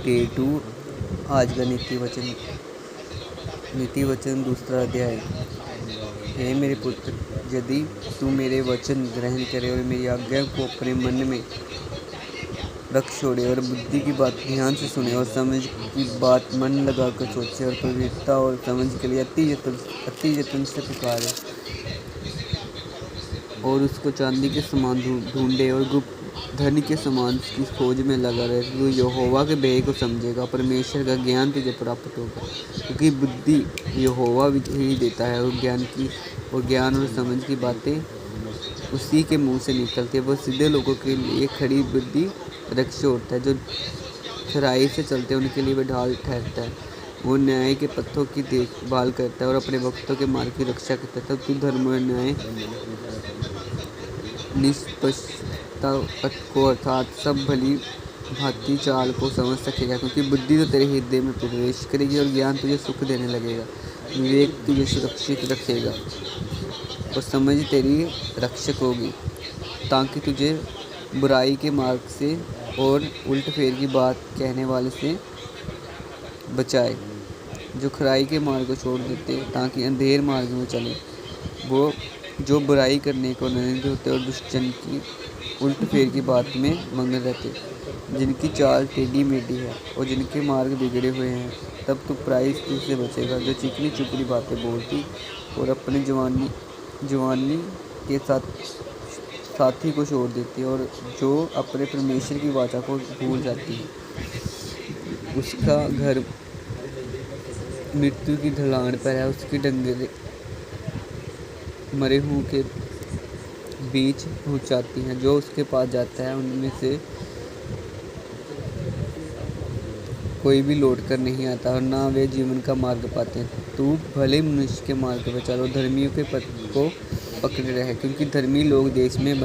Day 2 आज का नीति वचन दूसरा अध्याय। हे मेरे पुत्र, यदि तू मेरे वचन ग्रहण करे और मेरी आज्ञा को अपने मन में रख छोड़े और बुद्धि की बात ध्यान से सुने और समझ की बात मन लगाकर सोचे और पवित्रता और समझ के लिए अति यत्न से पुकारे और उसको चांदी के समान ढूंढे और गुप्त धन के समान उसकी खोज में लगा रहे, तो यहोवा के भय को समझेगा, परमेश्वर का ज्ञान तुझे प्राप्त होगा। क्योंकि बुद्धि यहोवा ही देता है और ज्ञान और समझ की बातें उसी के मुंह से निकलती है। वह सीधे लोगों के लिए खड़ी बुद्धि रख छोड़ता है, जो खराई से चलते हैं उनके लिए वह ढाल ठहरता है। वो न्याय के पथों की देखभाल करता है और अपने भक्तों के मार्ग की रक्षा करता है। तब तू धर्म और न्याय निष्पक्षता पथ को अर्थात सब भली भांति चाल को समझ सकेगा। क्योंकि बुद्धि तो तेरे हृदय में प्रवेश करेगी और ज्ञान तुझे सुख देने लगेगा। विवेक तुझे सुरक्षित रखेगा और समझ तेरी रक्षक होगी, ताकि तुझे बुराई के मार्ग से और उल्ट फेर की बात कहने वाले से बचाए, जो खराई के मार्ग को छोड़ देते ताकि अंधेर मार्ग में चले, वो जो बुराई करने को नरेंद्र होते और दुष्टजन की उल्ट फेर की बात में मगन रहते, जिनकी चाल टेढ़ी मेढ़ी है और जिनके मार्ग बिगड़े हुए हैं। तब तो प्राइस से बचेगा, जो चिकनी चुपड़ी बातें बोलती और अपनी जवानी के साथी को छोड़ देती और जो अपने परमेश्वर की वाचा को भूल जाती है। उसका घर मृत्यु की ढलान पर है, उसकी डंगरें मरे हुओं के बीच पहुंच जाती हैं। जो उसके पास जाता है उनमें से कोई भी लौट कर नहीं आता और ना वे जीवन का मार्ग पाते हैं। तू भले मनुष्य के मार्ग पर चल और धर्मियों के पथ को पकड़े रहे, क्योंकि धर्मी लोग देश में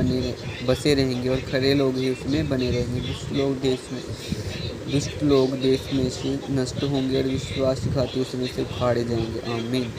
बसे रहेंगे और खरे लोग ही उसमें बने रहेंगे। दुष्ट लोग देश में से नष्ट होंगे और विश्वासघाती उसमें से उखाड़े जाएंगे। आमीन।